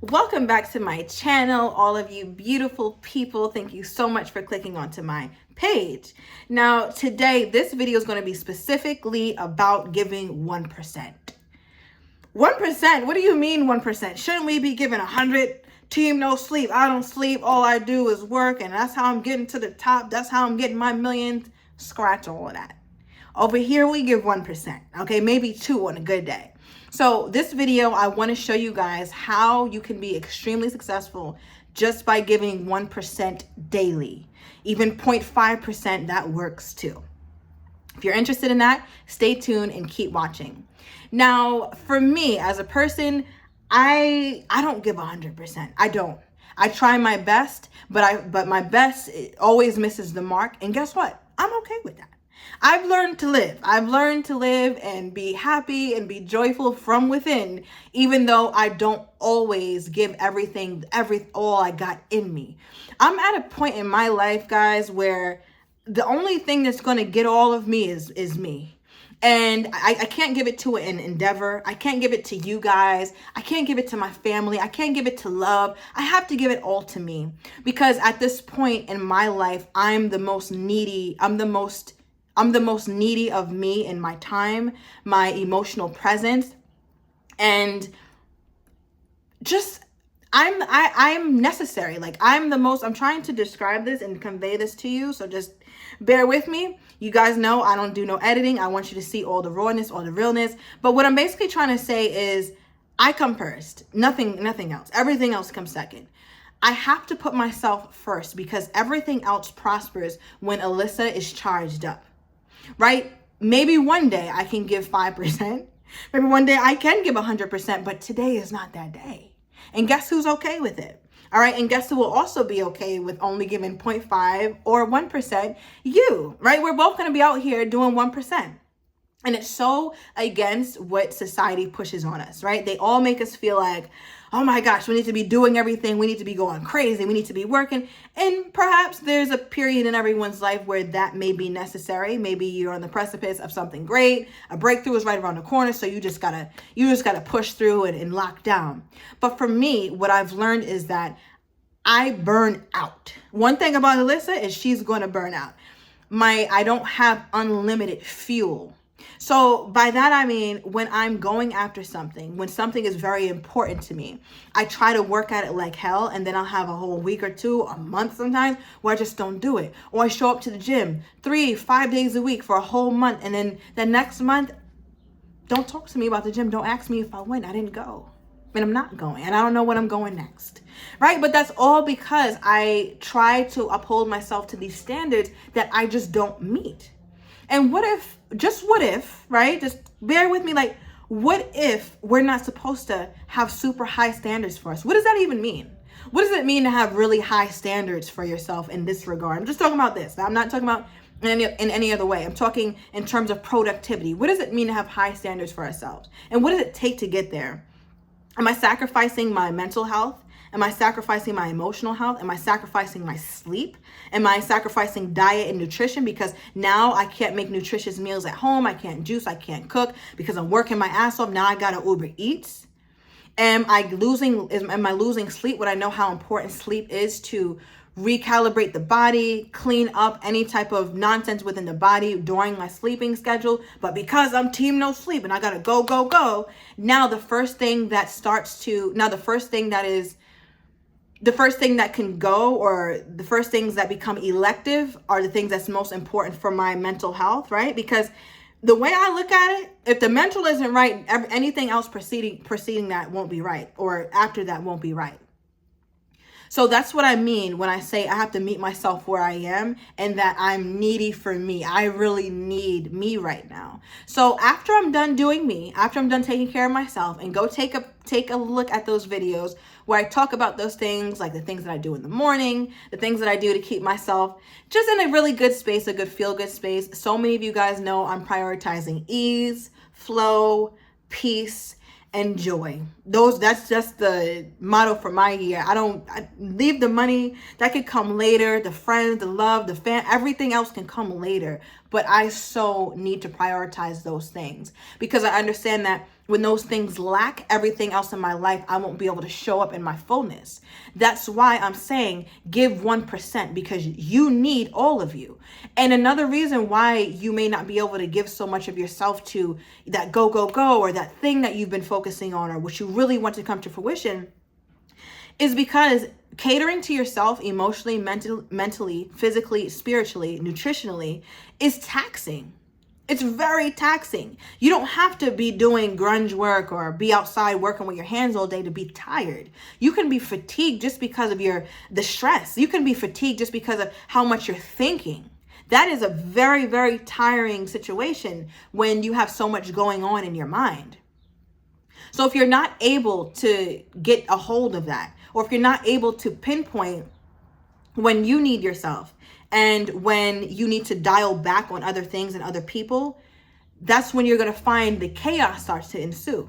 Welcome back to my channel, all of you beautiful people. Thank you so much for clicking onto my page. Now, today, this video is going to be specifically about giving 1%. 1%? What do you mean 1%? Shouldn't we be giving 100? Team no sleep. I don't sleep. All I do is work, and that's how I'm getting to the top. That's how I'm getting my millions. Scratch all of that. Over here, we give 1%. Okay, maybe 2 on a good day. So this video, I want to show you guys how you can be extremely successful just by giving 1% daily. Even 0.5%, that works too. If you're interested in that, stay tuned and keep watching. Now, for me as a person, I don't give 100%. I don't. I try my best, but my best always misses the mark. And guess what? I'm okay with that. I've learned to live. I've learned to live and be happy and be joyful from within, even though I don't always give all I got in me. I'm at a point in my life, guys, where the only thing that's going to get all of me is me. And I can't give it to an endeavor. I can't give it to you guys. I can't give it to my family. I can't give it to love. I have to give it all to me, because at this point in my life, I'm the most needy. I'm the most needy of me in my time, my emotional presence, and just I'm necessary. Like I'm trying to describe this and convey this to you, so just bear with me. You guys know I don't do no editing. I want you to see all the rawness, all the realness. But what I'm basically trying to say is I come first, nothing else. Everything else comes second. I have to put myself first, because everything else prospers when Alyssa is charged up. Right? Maybe one day I can give 5%. Maybe one day I can give 100%, but today is not that day. And guess who's okay with it? All right. And guess who will also be okay with only giving 0.5 or 1%? You, right? We're both going to be out here doing 1%. And it's so against what society pushes on us, right? They all make us feel like, oh my gosh, we need to be doing everything. We need to be going crazy. We need to be working. And perhaps there's a period in everyone's life where that may be necessary. Maybe you're on the precipice of something great. A breakthrough is right around the corner. So you just gotta push through and lock down. But for me, what I've learned is that I burn out. One thing about Alyssa is she's going to burn out. I don't have unlimited fuel. So by that, I mean, when I'm going after something, when something is very important to me, I try to work at it like hell. And then I'll have a whole week or two, a month sometimes, where I just don't do it. Or I show up to the gym 3-5 days a week for a whole month. And then the next month, don't talk to me about the gym. Don't ask me if I went. I didn't go. And I'm not going. And I don't know when I'm going next. Right? But that's all because I try to uphold myself to these standards that I just don't meet. And what if, right? Just bear with me. Like, what if we're not supposed to have super high standards for us? What does that even mean? What does it mean to have really high standards for yourself in this regard? I'm just talking about this. I'm not talking about in any other way. I'm talking in terms of productivity. What does it mean to have high standards for ourselves? And what does it take to get there? Am I sacrificing my mental health? Am I sacrificing my emotional health? Am I sacrificing my sleep? Am I sacrificing diet and nutrition because now I can't make nutritious meals at home? I can't juice, I can't cook because I'm working my ass off. Now I gotta Uber Eats. Am I losing sleep when I know how important sleep is to recalibrate the body, clean up any type of nonsense within the body during my sleeping schedule? But because I'm team no sleep and I gotta go, now the first thing that can go, or the first things that become elective, are the things that's most important for my mental health, right? Because the way I look at it, if the mental isn't right, anything else preceding that won't be right, or after that won't be right. So that's what I mean when I say I have to meet myself where I am, and that I'm needy for me. I really need me right now. So after I'm done doing me, after I'm done taking care of myself, and go take a look at those videos where I talk about those things, like the things that I do in the morning, the things that I do to keep myself just in a really good space, a good feel-good space. So many of you guys know I'm prioritizing ease, flow, peace, and joy. That's just the motto for my year. I leave the money. That could come later. The friends, the love, the fan, everything else can come later. But I so need to prioritize those things, because I understand that when those things lack everything else in my life, I won't be able to show up in my fullness. That's why I'm saying give 1%, because you need all of you. And another reason why you may not be able to give so much of yourself to that go, go, go, or that thing that you've been focusing on, or what you really want to come to fruition, is because catering to yourself emotionally, mentally, physically, spiritually, nutritionally is taxing. It's very taxing. You don't have to be doing grunge work or be outside working with your hands all day to be tired. You can be fatigued just because of the stress. You can be fatigued just because of how much you're thinking. That is a very, very tiring situation when you have so much going on in your mind. So if you're not able to get a hold of that, or if you're not able to pinpoint when you need yourself and when you need to dial back on other things and other people, that's when you're going to find the chaos starts to ensue.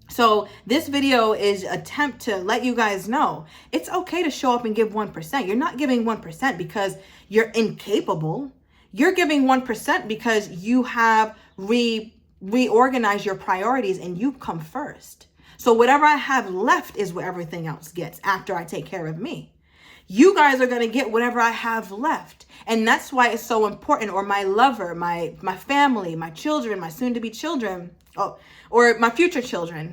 So this video is an attempt to let you guys know it's okay to show up and give 1%. You're not giving 1% because you're incapable. You're giving 1% because you have reorganized your priorities and you come first. So whatever I have left is what everything else gets after I take care of me. You guys are going to get whatever I have left. And that's why it's so important. Or my lover, my family, my children, my soon to be children, or my future children.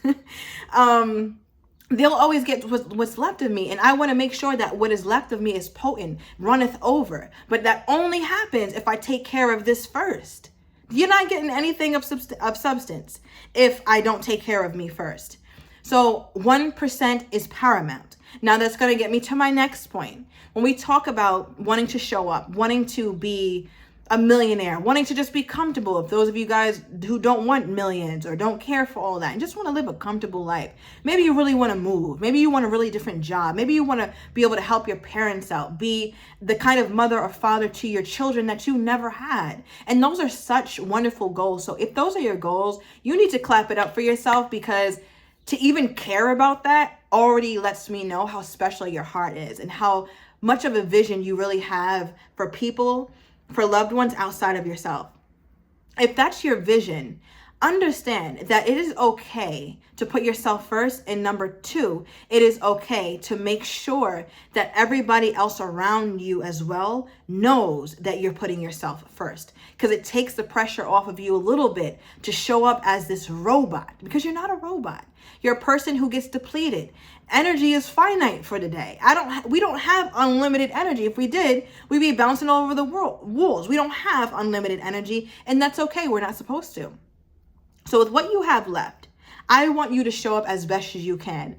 They'll always get what's left of me. And I want to make sure that what is left of me is potent, runneth over. But that only happens if I take care of this first. You're not getting anything of substance if I don't take care of me first. So 1% is paramount. Now that's going to get me to my next point. When we talk about wanting to show up, wanting to be a millionaire, wanting to just be comfortable. If those of you guys who don't want millions or don't care for all that and just want to live a comfortable life, maybe you really want to move. Maybe you want a really different job. Maybe you want to be able to help your parents out, be the kind of mother or father to your children that you never had. And those are such wonderful goals. So if those are your goals, you need to clap it up for yourself, because to even care about that already lets me know how special your heart is and how much of a vision you really have for people, for loved ones outside of yourself. If that's your vision, understand that it is okay to put yourself first. And number two, it is okay to make sure that everybody else around you as well knows that you're putting yourself first, because it takes the pressure off of you a little bit to show up as this robot, because you're not a robot. You're a person who gets depleted. Energy is finite for the day. We don't have unlimited energy. If we did, we'd be bouncing all over the walls. We don't have unlimited energy, and that's okay. We're not supposed to. So with what you have left, I want you to show up as best as you can.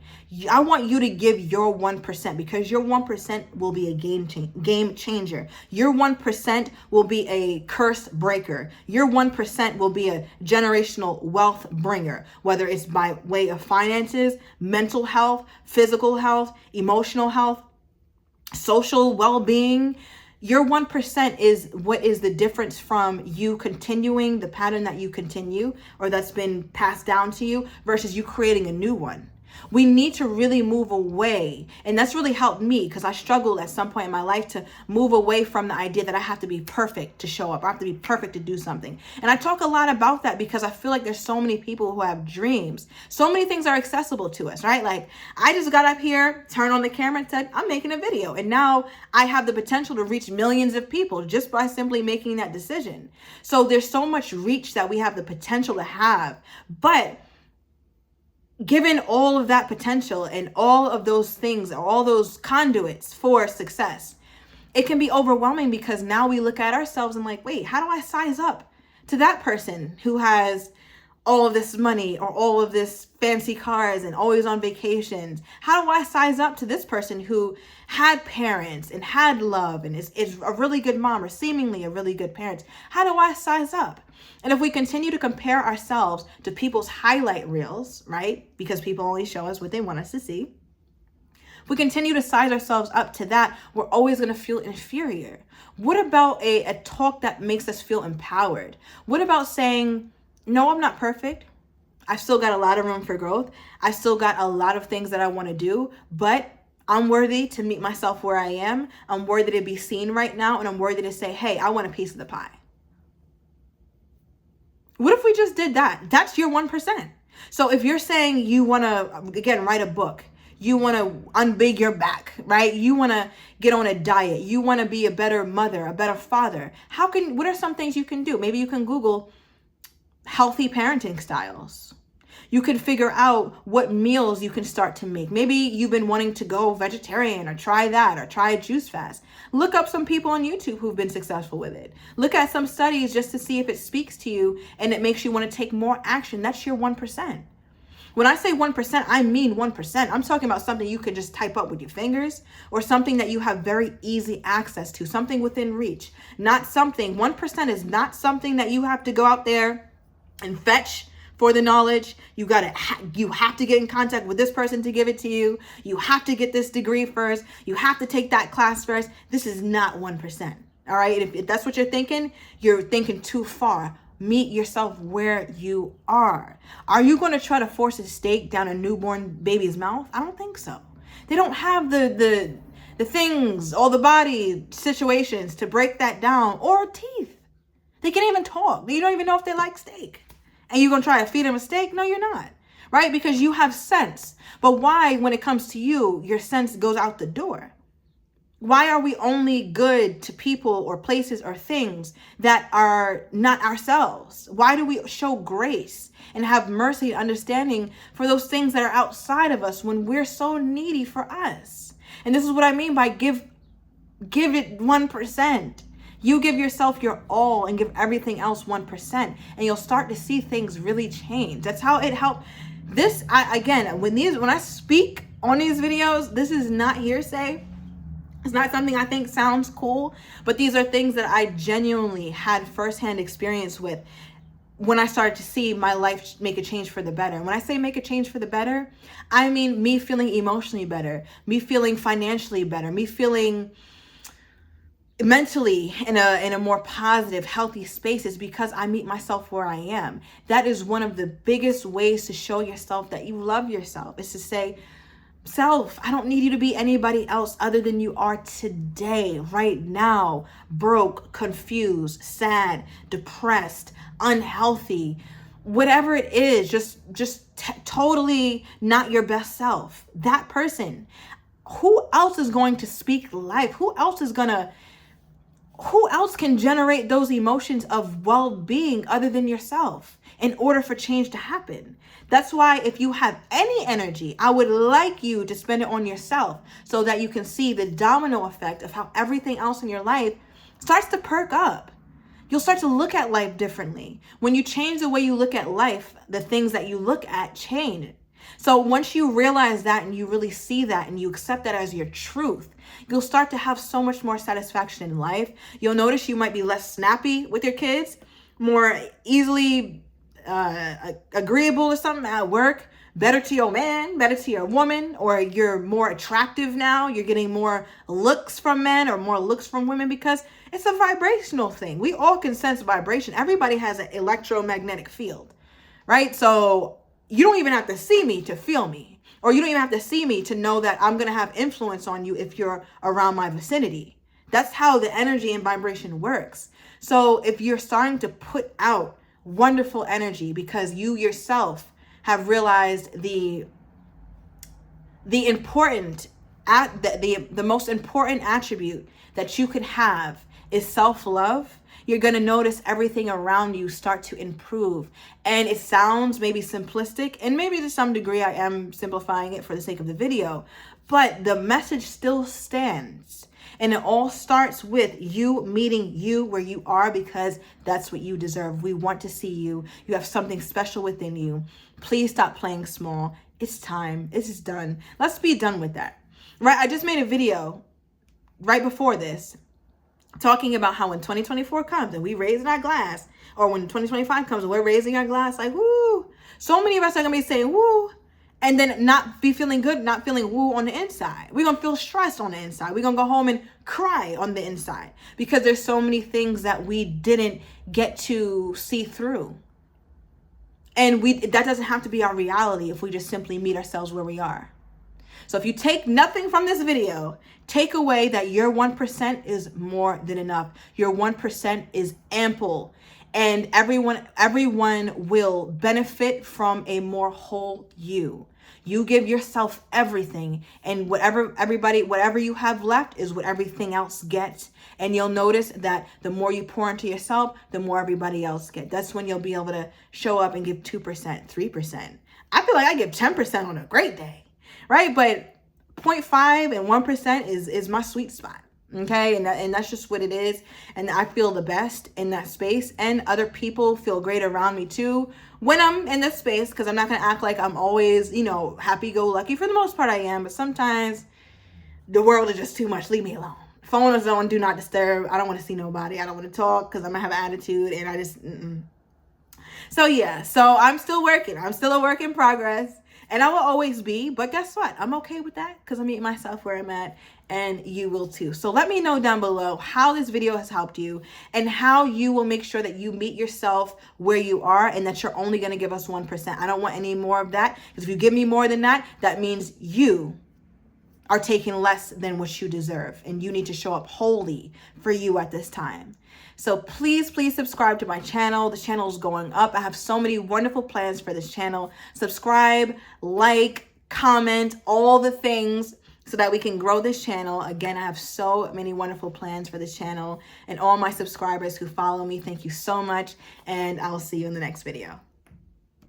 I want you to give your 1%, because your 1% will be a game changer. Your 1% will be a curse breaker. Your 1% will be a generational wealth bringer, whether it's by way of finances, mental health, physical health, emotional health, social well-being. Your 1% is what is the difference from you continuing the pattern that you continue or that's been passed down to you versus you creating a new one. We need to really move away. And that's really helped me, because I struggled at some point in my life to move away from the idea that I have to be perfect to show up. I have to be perfect to do something. And I talk a lot about that because I feel like there's so many people who have dreams. So many things are accessible to us, right? Like I just got up here, turned on the camera and said, I'm making a video. And now I have the potential to reach millions of people just by simply making that decision. So there's so much reach that we have the potential to have. But given all of that potential and all of those things, all those conduits for success, it can be overwhelming, because now we look at ourselves and like, wait, how do I size up to that person who has all of this money or all of this fancy cars and always on vacations? How do I size up to this person who had parents and had love and is a really good mom or seemingly a really good parent? How do I size up? And if we continue to compare ourselves to people's highlight reels, right? Because people only show us what they want us to see. If we continue to size ourselves up to that, we're always going to feel inferior. What about a talk that makes us feel empowered? What about saying, no, I'm not perfect. I've still got a lot of room for growth. I've still got a lot of things that I want to do, but I'm worthy to meet myself where I am. I'm worthy to be seen right now. And I'm worthy to say, hey, I want a piece of the pie. What if we just did that? That's your 1%. So if you're saying you want to, again, write a book, you want to unbig your back, right? You want to get on a diet. You want to be a better mother, a better father. What are some things you can do? Maybe you can Google healthy parenting styles. You can figure out what meals you can start to make. Maybe you've been wanting to go vegetarian or try that or try a juice fast. Look up some people on YouTube who've been successful with it. Look at some studies just to see if it speaks to you and it makes you want to take more action. That's your 1%. When I say 1%, I mean 1%. I'm talking about something you can just type up with your fingers or something that you have very easy access to, something within reach. 1% is not something that you have to go out there and fetch for the knowledge. You have to get in contact with this person to give it to you. You have to get this degree first. You have to take that class first. This is not 1%. All right. If that's what you're thinking too far. Meet yourself where you are. Are you going to try to force a steak down a newborn baby's mouth? I don't think so. They don't have the things, all the body situations to break that down, or teeth. They can't even talk. You don't even know if they like steak. And you're going to try to feed them a steak? No, you're not. Right? Because you have sense. But why, when it comes to you, your sense goes out the door? Why are we only good to people or places or things that are not ourselves? Why do we show grace and have mercy and understanding for those things that are outside of us when we're so needy for us? And this is what I mean by give it 1%. You give yourself your all and give everything else 1%, and you'll start to see things really change. That's how it helped. When I speak on these videos, this is not hearsay. It's not something I think sounds cool, but these are things that I genuinely had firsthand experience with when I started to see my life make a change for the better. And when I say make a change for the better, I mean me feeling emotionally better, me feeling financially better, me feeling mentally in a more positive, healthy spaces, because I meet myself where I am. That is one of the biggest ways to show yourself that you love yourself, is to say, self, I don't need you to be anybody else other than you are today, right now, broke, confused, sad, depressed, unhealthy, whatever it is, just totally not your best self. That person, who else is going to speak life? Who else can generate those emotions of well-being other than yourself in order for change to happen? That's why if you have any energy, I would like you to spend it on yourself so that you can see the domino effect of how everything else in your life starts to perk up. You'll start to look at life differently. When you change the way you look at life, the things that you look at change. So once you realize that and you really see that and you accept that as your truth, you'll start to have so much more satisfaction in life. You'll notice you might be less snappy with your kids, more easily agreeable to something at work, better to your man, better to your woman, or you're more attractive now. You're getting more looks from men or more looks from women because it's a vibrational thing. We all can sense vibration. Everybody has an electromagnetic field, right? So you don't even have to see me to feel me, or you don't even have to see me to know that I'm going to have influence on you if you're around my vicinity. That's how the energy and vibration works. So if you're starting to put out wonderful energy because you yourself have realized the most important attribute that you could have is self-love, you're going to notice everything around you start to improve. And it sounds maybe simplistic, and maybe to some degree I am simplifying it for the sake of the video, but the message still stands. And it all starts with you meeting you where you are, because that's what you deserve. We want to see you. You have something special within you. Please stop playing small. It's time. This is done. Let's be done with that. Right? I just made a video right before this talking about how when 2024 comes and we raising our glass, or when 2025 comes and we're raising our glass, like, woo. So many of us are going to be saying, woo, and then not be feeling good, not feeling woo on the inside. We're going to feel stressed on the inside. We're going to go home and cry on the inside because there's so many things that we didn't get to see through. And that doesn't have to be our reality if we just simply meet ourselves where we are. So if you take nothing from this video, take away that your 1% is more than enough. Your 1% is ample. and everyone will benefit from a more whole you. You give yourself everything, and whatever you have left is what everything else gets. And you'll notice that the more you pour into yourself, the more everybody else gets. That's when you'll be able to show up and give 2%, 3%. I feel like I give 10% on a great day, right? But 0.5 and 1% is my sweet spot. Okay, and that's just what it is. And I feel the best in that space, and other people feel great around me too when I'm in this space, because I'm not going to act like I'm always, happy-go-lucky. For the most part I am, but sometimes the world is just too much. Leave me alone. Phone is on do not disturb. I don't want to see nobody. I don't want to talk because I'm going to have an attitude, and I just So yeah, so I'm still working. I'm still a work in progress, and I will always be. But guess what? I'm okay with that because I'm meeting myself where I'm at, and you will too. So let me know down below how this video has helped you and how you will make sure that you meet yourself where you are, and that you're only going to give us 1%. I don't want any more of that, because if you give me more than that, that means you are taking less than what you deserve, and you need to show up wholly for you at this time. So please subscribe to my channel. The channel is going up. I have so many wonderful plans for this channel. Subscribe, like, comment, all the things, so that we can grow this channel. Again, I have so many wonderful plans for this channel, and all my subscribers who follow me, thank you so much, and I'll see you in the next video.